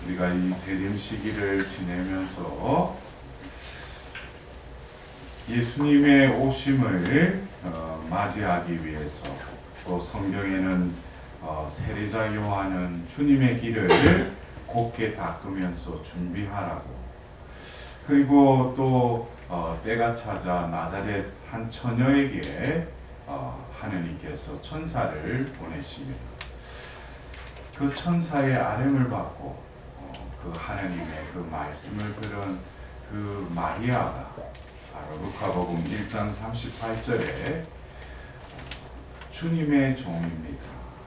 우리가 이 대림 시기를 지내면서 예수님의 오심을 맞이하기 위해서, 또 성경에는 세례자 요한은 주님의 길을 곧게 닦으면서 준비하라고, 그리고 또 때가 찾아 나자렛 한 처녀에게 하느님께서 천사를 보내십니다. 그 천사의 아뢰음을 받고 그 하나님의 그 말씀을 들은 그 마리아가 바로 루카복음 1장 38절에 주님의 종입니다.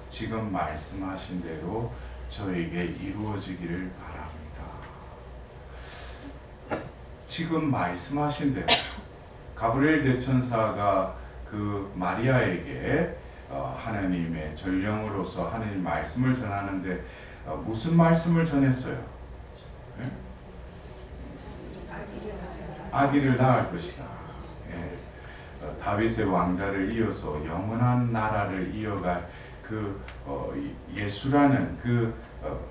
지금 말씀하신 대로 저에게 이루어지기를 바랍니다. 지금 말씀하신 대로 가브리엘 대천사가 그 마리아에게 하나님의 전령으로서 하나님 말씀을 전하는데 무슨 말씀을 전했어요? 네? 아기를 낳을 것이다. 예. 다윗의 왕자를 이어서 영원한 나라를 이어갈 그 예수라는 그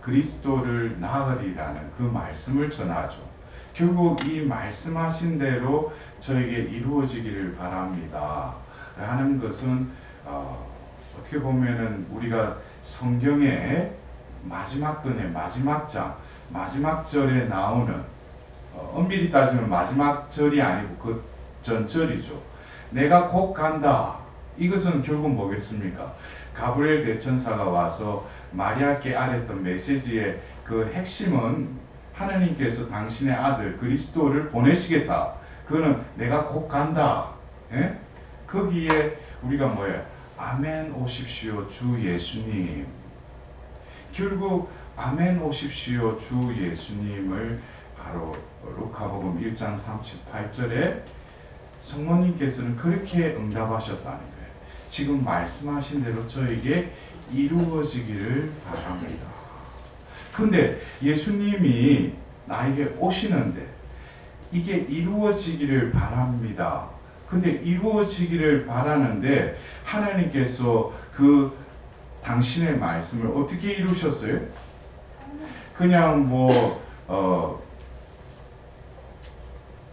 그리스도를 낳으리라는 그 말씀을 전하죠. 결국 이 말씀하신 대로 저에게 이루어지기를 바랍니다 라는 것은 어떻게 보면은 우리가 성경의 마지막 근의 마지막 장, 마지막 절에 나오는 엄밀히 따지면 마지막 절이 아니고 그 전절이죠. 내가 곧 간다. 이것은 결국 뭐겠습니까? 가브리엘 대천사가 와서 마리아께 아뢰던 메시지의 그 핵심은 하나님께서 당신의 아들 그리스도를 보내시겠다. 그거는 내가 곧 간다. 예? 거기에 우리가 뭐예요? 아멘 오십시오 주 예수님. 결국 아멘 오십시오 주 예수님을 바로 루카복음 1장 38절에 성모님께서는 그렇게 응답하셨다는 거예요. 지금 말씀하신 대로 저에게 이루어지기를 바랍니다. 근데 예수님이 나에게 오시는데 이게 이루어지기를 바랍니다. 근데 이루어지기를 바라는데 하나님께서 그 당신의 말씀을 어떻게 이루셨어요? 그냥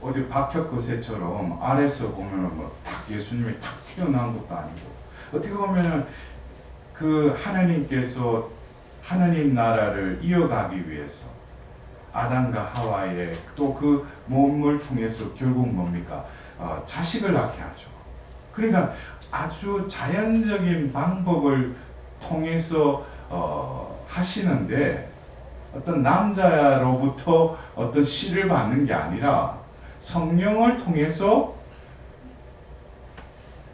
어디 박혁거새처럼 아래서 보면은 탁 예수님이 탁 튀어나온 것도 아니고, 어떻게 보면은 그 하나님께서 하나님 나라를 이어가기 위해서 아담과 하와의 또 그 몸을 통해서 결국 뭡니까? 자식을 낳게 하죠. 그러니까 아주 자연적인 방법을 통해서 하시는데, 어떤 남자로부터 어떤 씨를 받는 게 아니라 성령을 통해서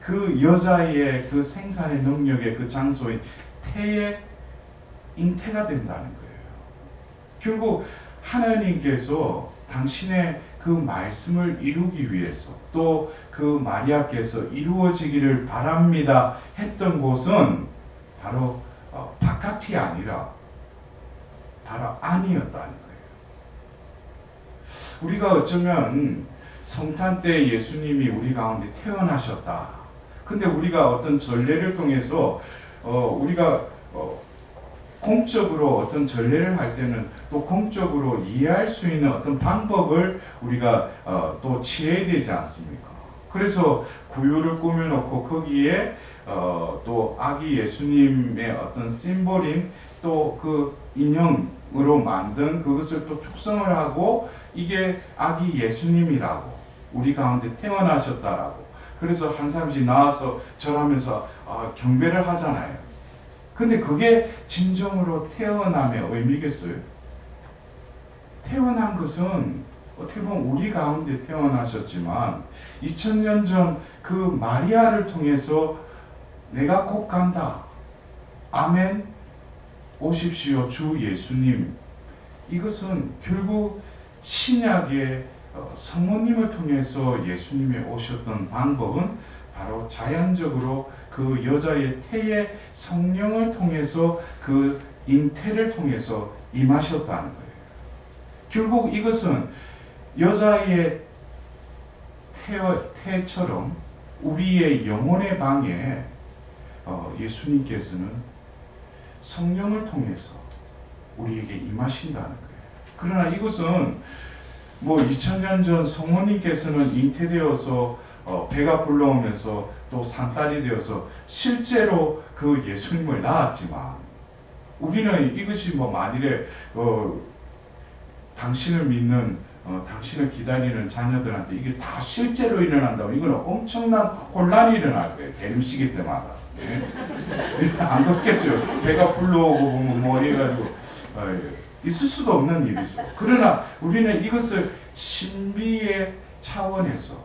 그 여자의 그 생산의 능력의 그 장소인 태에 잉태가 된다는 거예요. 결국 하나님께서 당신의 그 말씀을 이루기 위해서, 또 그 마리아께서 이루어지기를 바랍니다 했던 곳은 바로 바깥이 아니라 바로 안이었다는 거예요. 우리가 어쩌면 성탄 때 예수님이 우리 가운데 태어나셨다. 근데 우리가 어떤 전례를 통해서 우리가 공적으로 어떤 전례를 할 때는 또 공적으로 이해할 수 있는 어떤 방법을 우리가 또 취해야 되지 않습니까? 그래서 구유를 꾸며놓고 거기에 또 아기 예수님의 어떤 심볼인 또 그 인형으로 만든 그것을 또 축성을 하고, 이게 아기 예수님이라고, 우리 가운데 태어나셨다라고. 그래서 한 사람씩 나와서 절하면서 경배를 하잖아요. 근데 그게 진정으로 태어남의 의미겠어요? 태어난 것은 어떻게 보면 우리 가운데 태어나셨지만 2000년 전 그 마리아를 통해서 내가 곧 간다. 아멘 오십시오 주 예수님. 이것은 결국 신약의 성모님을 통해서 예수님이 오셨던 방법은 바로 자연적으로 그 여자의 태의 성령을 통해서 그 잉태를 통해서 임하셨다는 거예요. 결국 이것은 여자의 태처럼 우리의 영혼의 방에 예수님께서는 성령을 통해서 우리에게 임하신다는 거예요. 그러나 이것은 뭐 2000년 전 성모님께서는 잉태되어서 배가 불러오면서 또 산딸이 되어서 실제로 그 예수님을 낳았지만, 우리는 이것이 뭐 만일에 당신을 믿는 당신을 기다리는 자녀들한테 이게 다 실제로 일어난다면 이건 엄청난 혼란이 일어날 거예요. 대림시기 때마다. 예? 안 그렇겠어요. 배가 불러오고 보면 뭐 해가지고 있을 수도 없는 일이죠. 그러나 우리는 이것을 신비의 차원에서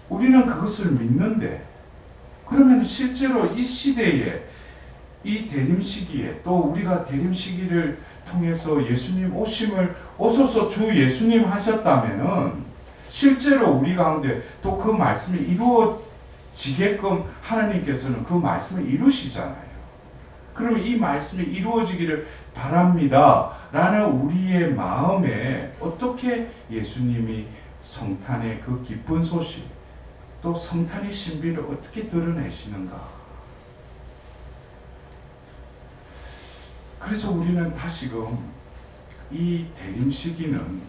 우리는 그것을 믿는데, 그러면 실제로 이 시대에 이 대림 시기에 또 우리가 대림 시기를 통해서 예수님 오심을 오소서 주 예수님 하셨다면은 실제로 우리 가운데 또 그 말씀이 이루어지게끔 하나님께서는 그 말씀을 이루시잖아요. 그러면 이 말씀이 이루어지기를 바랍니다 라는 우리의 마음에 어떻게 예수님이 성탄의 그 기쁜 소식, 또 성탄의 신비를 어떻게 드러내시는가. 그래서 우리는 다시금 이 대림 시기는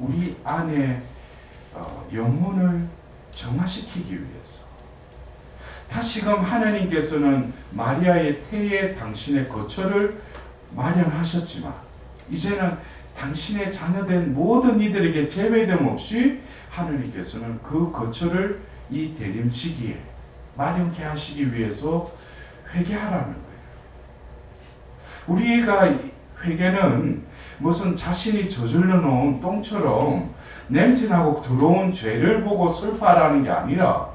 우리 안에 영혼을 정화시키기 위해서 다시금 하나님께서는 마리아의 태에 당신의 거처를 마련하셨지만, 이제는 당신의 자녀된 모든 이들에게 제외됨 없이 하나님께서는 그 거처를 이 대림 시기에 마련케 하시기 위해서 회개하라는 거예요. 우리가 회개는 무슨 자신이 저질러 놓은 똥처럼 냄새나고 더러운 죄를 보고 슬퍼하라는 게 아니라,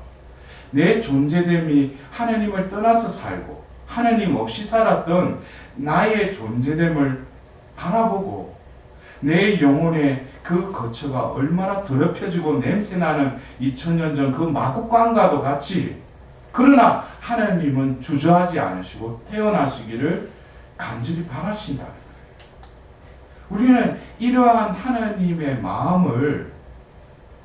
내 존재됨이 하나님을 떠나서 살고 하나님 없이 살았던 나의 존재됨을 바라보고 내 영혼의 그 거처가 얼마나 더럽혀지고 냄새나는 2000년 전 그 마국간과도 같이, 그러나 하나님은 주저하지 않으시고 태어나시기를 간절히 바라신다는 거예요. 우리는 이러한 하나님의 마음을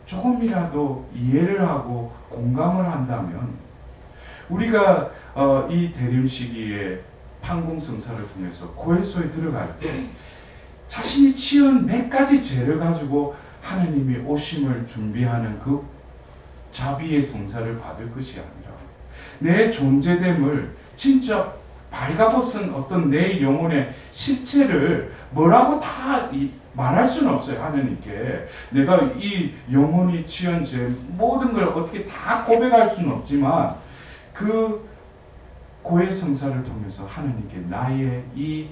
조금이라도 이해를 하고 공감을 한다면, 우리가 이 대림 시기에 판공성사를 통해서 고해소에 들어갈 때 자신이 지은 몇 가지 죄를 가지고 하나님이 오심을 준비하는 그 자비의 성사를 받을 것이 아니라, 내 존재됨을 진짜 발가벗은 어떤 내 영혼의 실체를 뭐라고 다 말할 수는 없어요. 하나님께 내가 이 영혼이 지은 죄 모든 걸 어떻게 다 고백할 수는 없지만, 그 고해 성사를 통해서 하나님께 나의 이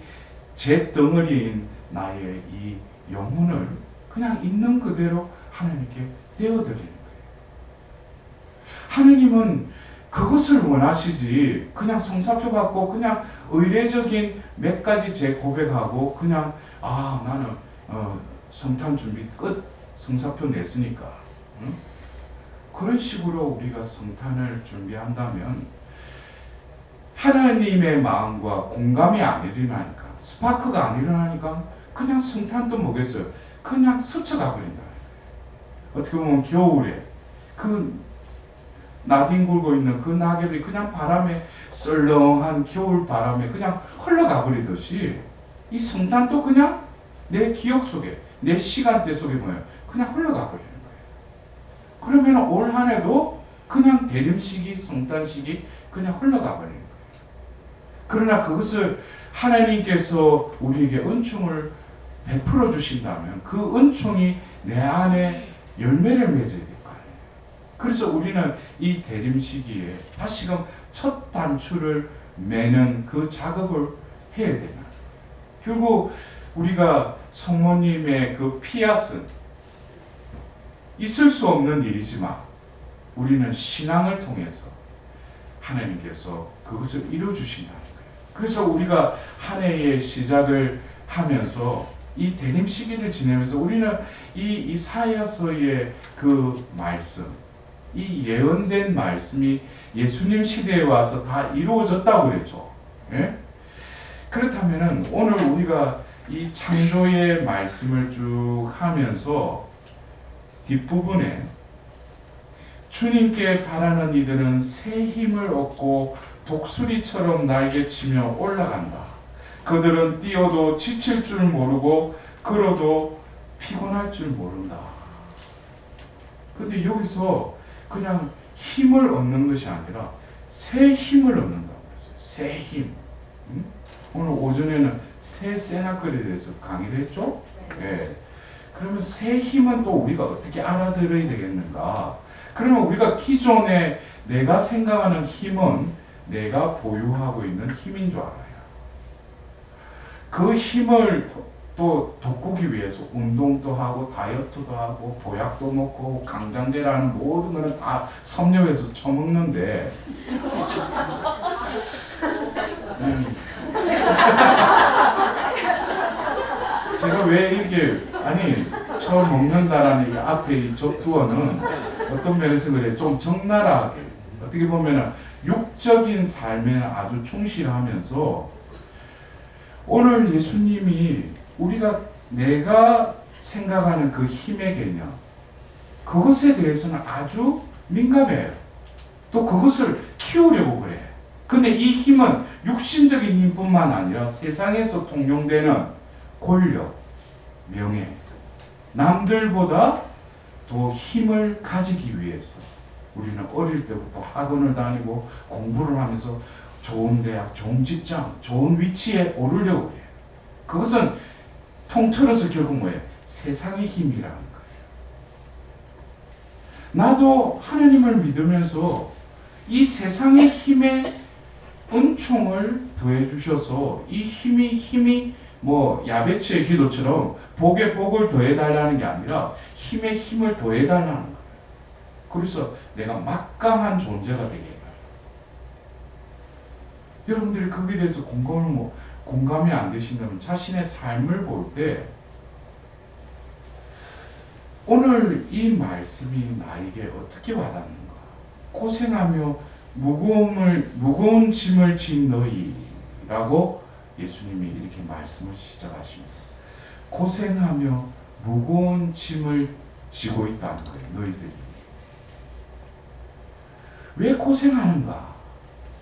죄 덩어리인 나의 이 영혼을 그냥 있는 그대로 하나님께 내어드리는 거예요. 하나님은 그것을 원하시지 그냥 성사표 받고 그냥 의례적인 몇 가지 죄 고백하고 그냥 나는 성탄 준비 끝, 성사표 냈으니까, 응? 그런 식으로 우리가 성탄을 준비한다면 하나님의 마음과 공감이 안 일어나니까, 스파크가 안 일어나니까 그냥 성탄도 뭐겠어요? 그냥 스쳐가 버린다. 어떻게 보면 겨울에 그 나딘 굴고 있는 그 낙엽이 그냥 바람에, 썰렁한 겨울 바람에 그냥 흘러가 버리듯이 이 성탄도 그냥 내 기억 속에, 내 시간대 속에 뭐예요? 그냥 흘러가 버리는 거예요. 그러면 올 한 해도 그냥 대림 시기, 성탄 시기 그냥 흘러가 버리는 거예요. 그러나 그것을 하나님께서 우리에게 은총을 베풀어 주신다면 그 은총이 내 안에 열매를 맺어야 될 거 아니에요. 그래서 우리는 이 대림 시기에 다시금 첫 단추를 매는 그 작업을 해야 되는 거예요. 결국 우리가 성모님의 그 피앗은 있을 수 없는 일이지만 우리는 신앙을 통해서 하나님께서 그것을 이루어주신다는 거예요. 그래서 우리가 한 해의 시작을 하면서 이 대림 시기를 지내면서 우리는 이 이사야서의 그 말씀, 이 예언된 말씀이 예수님 시대에 와서 다 이루어졌다고 그랬죠. 예? 그렇다면은 오늘 우리가 이 창조의 말씀을 쭉 하면서 뒷부분에 주님께 바라는 이들은 새 힘을 얻고 독수리처럼 날개치며 올라간다. 그들은 뛰어도 지칠 줄 모르고 걸어도 피곤할 줄 모른다. 근데 여기서 그냥 힘을 얻는 것이 아니라 새 힘을 얻는다고 했어요. 새 힘. 오늘 오전에는 새 세나클에 대해서 강의를 했죠? 네. 그러면 새 힘은 또 우리가 어떻게 알아들어야 되겠는가? 그러면 우리가 기존에 내가 생각하는 힘은 내가 보유하고 있는 힘인 줄 알아요. 그 힘을 또 돋구기 위해서 운동도 하고 다이어트도 하고 보약도 먹고 강장제라는 모든 거는 다 섭렵해서 처먹는데 제가 왜 이렇게 처음 먹는다라는 이 앞에 이 접두어는 어떤 면에서 그래 좀 적나라하게 어떻게 보면 육적인 삶에 아주 충실하면서 오늘 예수님이 내가 생각하는 그 힘의 개념 그것에 대해서는 아주 민감해요. 또 그것을 키우려고 그래. 근데 이 힘은 육신적인 힘뿐만 아니라 세상에서 통용되는 권력, 명예, 남들보다 더 힘을 가지기 위해서 우리는 어릴 때부터 학원을 다니고 공부를 하면서 좋은 대학, 좋은 직장, 좋은 위치에 오르려고 해요. 그것은 통틀어서 결국 뭐예요? 세상의 힘이라는 거예요. 나도 하나님을 믿으면서 이 세상의 힘에 은총을 더해 주셔서 이 힘이 뭐 야베츠의 기도처럼 복에 복을 더해 달라는 게 아니라 힘에 힘을 더해 달라는 거예요. 그래서 내가 막강한 존재가 되게 해요. 여러분들이 거기에 대해서 공감이 안 되신다면 자신의 삶을 볼 때 오늘 이 말씀이 나에게 어떻게 와닿는가? 고생하며 무거운 짐을 진 너희라고 예수님이 이렇게 말씀을 시작하십니다. 고생하며 무거운 짐을 지고 있다는 거예요. 너희들이. 왜 고생하는가?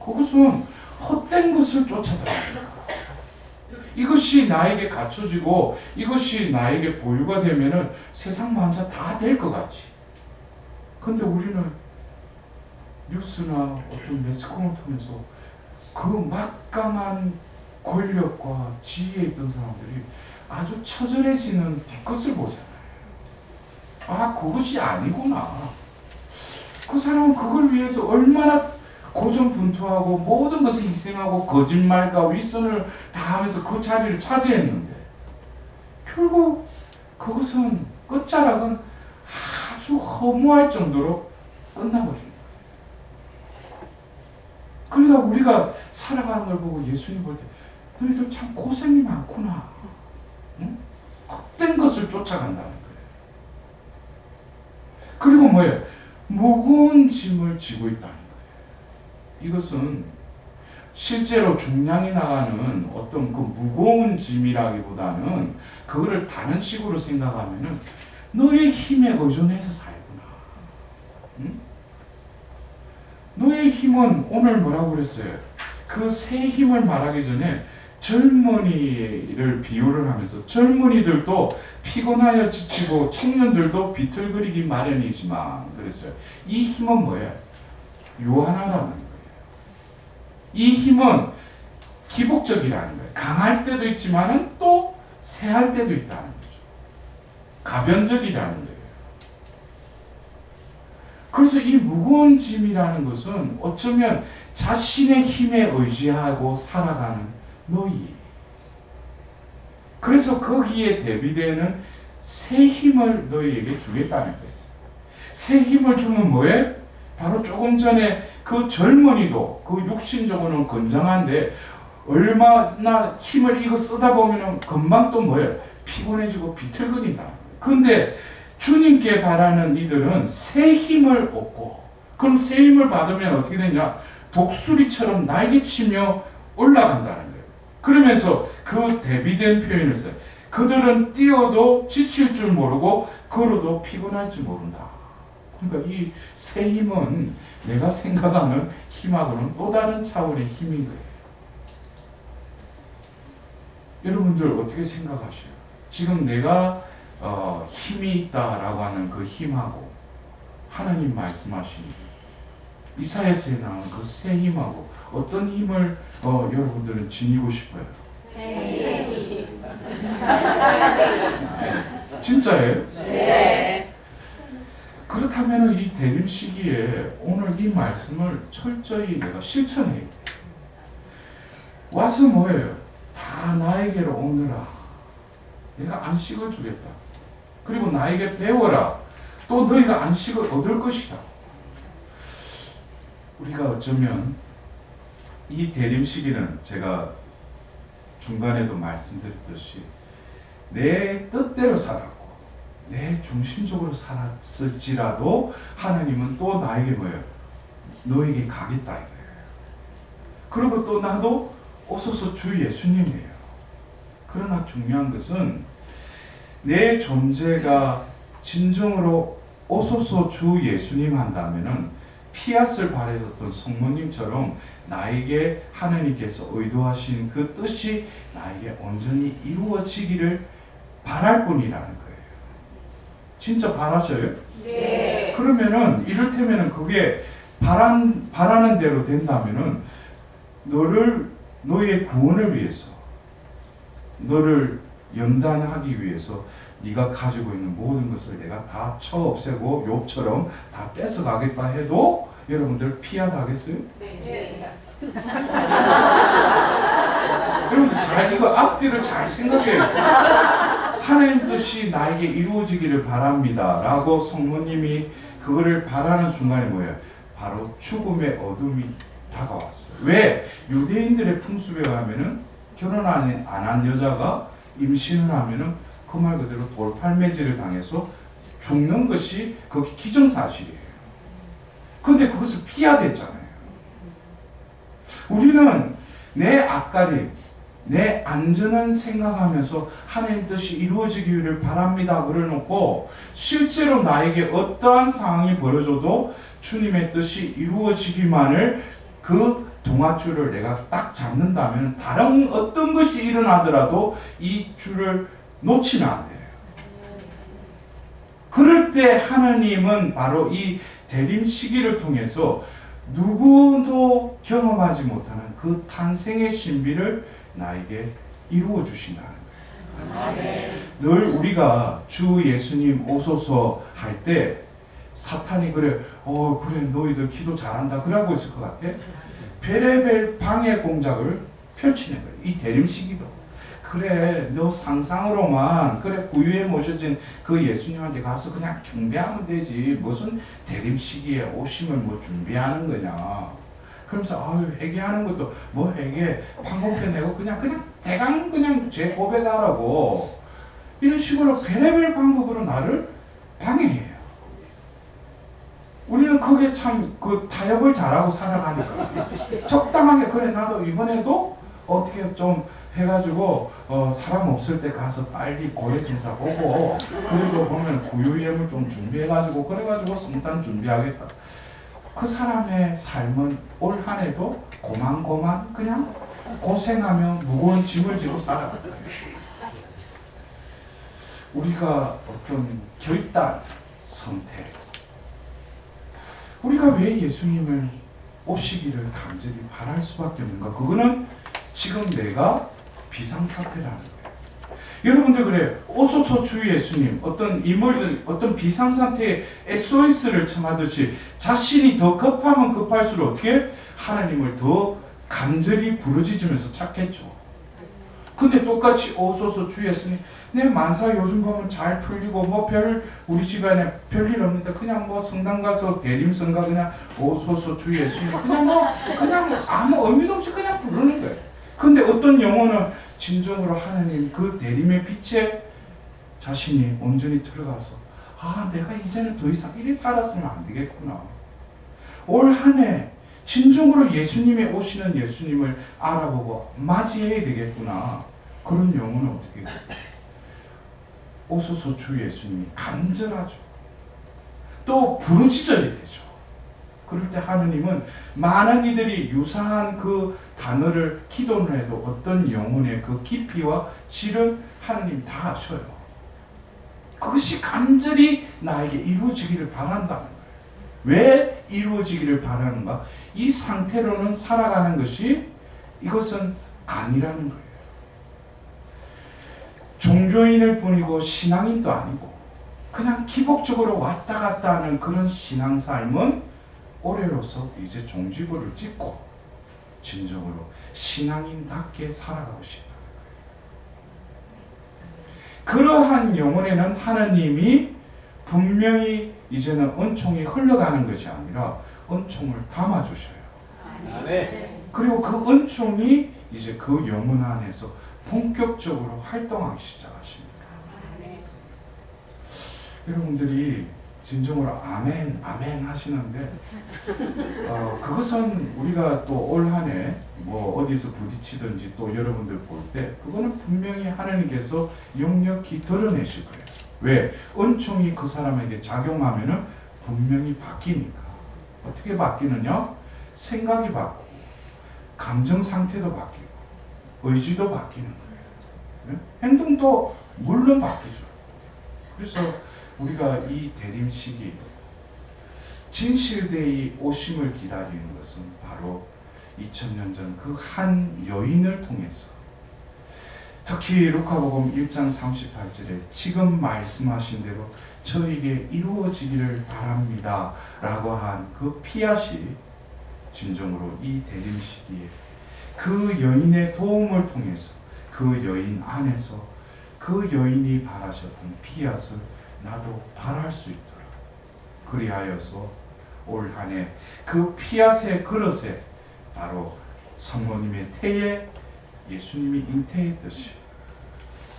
그것은 헛된 것을 쫓아다닙니다. 이것이 나에게 갖춰지고 이것이 나에게 보유가 되면은 세상 만사 다 될 것 같지. 근데 우리는 뉴스나 어떤 매스컴을 통해서 그 막강한 권력과 지위에 있던 사람들이 아주 처절해지는 뒷것을 보잖아요. 아, 그것이 아니구나. 그 사람은 그걸 위해서 얼마나 고전분투하고 모든 것을 희생하고 거짓말과 윗선을 다하면서 그 자리를 차지했는데 결국 그것은 끝자락은 아주 허무할 정도로 끝나버린 거예요. 그러니까 우리가 살아가는 걸 보고 예수님 볼 때 너희들 참 고생이 많구나. 응? 헛된 것을 쫓아간다는 거예요. 그리고 뭐예요? 무거운 짐을 지고 있다는 거예요. 이것은 실제로 중량이 나가는 어떤 그 무거운 짐이라기보다는 그거를 다른 식으로 생각하면은 너의 힘에 의존해서 살구나. 응? 너의 힘은 오늘 뭐라고 그랬어요? 그 새 힘을 말하기 전에 젊은이를 비유를 하면서 젊은이들도 피곤하여 지치고 청년들도 비틀거리기 마련이지만 그랬어요. 이 힘은 뭐예요? 유한하다는 거예요. 이 힘은 기복적이라는 거예요. 강할 때도 있지만은 또 쇠할 때도 있다는 거죠. 가변적이라는 거예요. 그래서 이 무거운 짐이라는 것은 어쩌면 자신의 힘에 의지하고 살아가는 너희. 그래서 거기에 대비되는 새 힘을 너희에게 주겠다는 거예요. 새 힘을 주면 뭐예요? 바로 조금 전에 그 젊은이도 그 육신적으로는 건장한데 얼마나 힘을 이거 쓰다 보면 금방 또 뭐예요? 피곤해지고 비틀거린다. 근데 주님께 바라는 이들은 새 힘을 얻고 그럼 새 힘을 받으면 어떻게 되냐? 독수리처럼 날개치며 올라간다는 거예요. 그러면서 그 대비된 표현을 써요. 그들은 뛰어도 지칠 줄 모르고 걸어도 피곤할 줄 모른다. 그러니까 이 새 힘은 내가 생각하는 힘하고는 또 다른 차원의 힘인 거예요. 여러분들 어떻게 생각하셔요? 지금 내가 힘이 있다라고 하는 그 힘하고 하나님 말씀하신 이사야서에 나오는 그 새 힘하고 어떤 힘을 여러분들은 지니고 싶어요? 새 힘. 진짜예요? 네. 그렇다면 이 대림 시기에 오늘 이 말씀을 철저히 내가 실천해야 돼. 와서 뭐예요? 다 나에게로 오너라. 내가 안식을 주겠다. 그리고 나에게 배워라. 또 너희가 안식을 얻을 것이다. 우리가 어쩌면 이 대림 시기는 제가 중간에도 말씀드렸듯이 내 뜻대로 살았고 내 중심적으로 살았을지라도 하나님은 또 나에게 뭐예요? 너에게 가겠다 이거예요. 그리고 또 나도 오소서 주 예수님이에요. 그러나 중요한 것은 내 존재가 진정으로 오소서 주 예수님 한다면은 피앗을 발해줬던 성모님처럼 나에게 하나님께서 의도하신 그 뜻이 나에게 온전히 이루어지기를 바랄 뿐이라는 거예요. 진짜 바라셔요? 네. 그러면은 이를테면은 그게 바라는 대로 된다면은 너의 구원을 위해서 너를 연단하기 위해서 네가 가지고 있는 모든 것을 내가 다 쳐 없애고 욥처럼 다 뺏어가겠다 해도 여러분들 피하겠어요? 네. 여러분 잘 이거 앞뒤를 잘 생각해요. 하나님 뜻이 나에게 이루어지기를 바랍니다 라고 성모님이 그거를 바라는 순간에 뭐예요? 바로 죽음의 어둠이 다가왔어요. 왜? 유대인들의 풍습에 의하면은 결혼 안 한 여자가 임신을 하면은 그 말 그대로 돌팔매질을 당해서 죽는 것이 거기 기정사실이에요. 근데 그것을 피하됐잖아요. 우리는 내 앞가림, 내 안전한 생각하면서 하나님 뜻이 이루어지기를 바랍니다 그래놓고 실제로 나에게 어떠한 상황이 벌어져도 주님의 뜻이 이루어지기만을 그 동아줄을 내가 딱 잡는다면 다른 어떤 것이 일어나더라도 이 줄을 놓치면 안 돼요. 그럴 때 하나님은 바로 이 대림 시기를 통해서 누구도 경험하지 못하는 그 탄생의 신비를 나에게 이루어 주신다는 거예요. 늘 우리가 주 예수님 오소서 할 때 사탄이 그래 너희들 기도 잘한다 그러고 있을 것 같아. 별의별 방해 공작을 펼치는 거예요. 이 대림 시기도. 그래 너 상상으로만 그래 구유에 모셔진 그 예수님한테 가서 그냥 경배하면 되지 무슨 대림 시기에 오심을 뭐 준비하는 거냐. 그러면서 회개하는 것도 뭐 회개 방법해 내고 그냥 대강 그냥 제 고백하라고 이런 식으로 별의별 방법으로 나를 방해해요. 우리는 거기에 참 그 타협을 잘하고 살아가니까 적당하게 그래 나도 이번에도 어떻게 좀 해가지고 사람 없을 때 가서 빨리 고해성사 보고 그리고 보면 구유예물 좀 준비해가지고 그래가지고 성탄 준비하겠다. 그 사람의 삶은 올 한 해도 고만고만 그냥 고생하며 무거운 짐을 지고 살아갈 거예요. 우리가 어떤 결단, 선택 우리가 왜 예수님을 오시기를 간절히 바랄 수밖에 없는가? 그거는 지금 내가 비상사태라는 거예요. 여러분들 그래 오소서 주 예수님 어떤 인물들 어떤 비상사태에 SOS를 청하듯이 자신이 더 급하면 급할수록 어떻게 하나님을 더 간절히 부르짖으면서 찾겠죠. 근데 똑같이 오소서 주 예수님 내 만사 요즘 보면 잘 풀리고 뭐 우리 집안에 별일 없는데 그냥 뭐 성당 가서 대림성가 그냥 오소서 주 예수님 그냥 아무 의미도 없이 그냥 부르는 거예요. 근데 어떤 영혼은 진정으로 하나님 그 대림의 빛에 자신이 온전히 들어가서 내가 이제는 더 이상 이리 살았으면 안 되겠구나. 올 한 해 진정으로 예수님이 오시는 예수님을 알아보고 맞이해야 되겠구나. 그런 영혼은 어떻게 해요? 오소서 주 예수님이 간절하죠. 또 부르짖어야 되죠. 그럴 때 하느님은 많은 이들이 유사한 그 단어를 기도를 해도 어떤 영혼의 그 깊이와 질은 하느님 다 아셔요. 그것이 간절히 나에게 이루어지기를 바란다는 거예요. 왜 이루어지기를 바라는가? 이 상태로는 살아가는 것이 이것은 아니라는 거예요. 종교인을 뿐이고 신앙인도 아니고 그냥 기복적으로 왔다 갔다 하는 그런 신앙 삶은 올해로서 이제 종지부를 찍고 진정으로 신앙인답게 살아가고 싶다는 거예요. 그러한 영혼에는 하나님이 분명히 이제는 은총이 흘러가는 것이 아니라 은총을 담아주셔요. 아멘. 그리고 그 은총이 이제 그 영혼 안에서 본격적으로 활동하기 시작하십니다. 여러분들이 진정으로 아멘, 아멘 하시는데 그것은 우리가 또 올 한 해 뭐 어디서 부딪히든지 또 여러분들 볼 때 그거는 분명히 하나님께서 역력히 드러내실 거예요. 왜? 은총이 그 사람에게 작용하면은 분명히 바뀌니까. 어떻게 바뀌느냐? 생각이 바뀌고 감정 상태도 바뀌고 의지도 바뀌는 거예요. 네? 행동도 물론 바뀌죠. 그래서 우리가 이 대림 시기 진실되이 오심을 기다리는 것은 바로 2000년 전 그 한 여인을 통해서 특히 루카복음 1장 38절에 지금 말씀하신 대로 저에게 이루어지기를 바랍니다 라고 한 그 피앗이 진정으로 이 대림 시기에 그 여인의 도움을 통해서 그 여인 안에서 그 여인이 바라셨던 피앗을 나도 바랄 수 있도록 그리하여서 올 한 해 그 피앗의 그릇에 바로 성모님의 태에 예수님이 잉태했듯이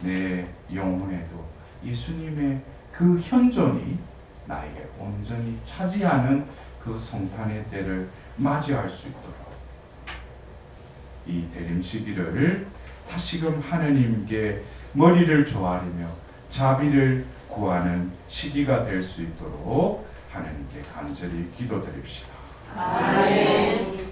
내 영혼에도 예수님의 그 현존이 나에게 온전히 차지하는 그 성탄의 때를 맞이할 수 있도록 이 대림 시기를 다시금 하느님께 머리를 조아리며 자비를 구하는 시기가 될 수 있도록 하나님께 간절히 기도드립시다. 아멘.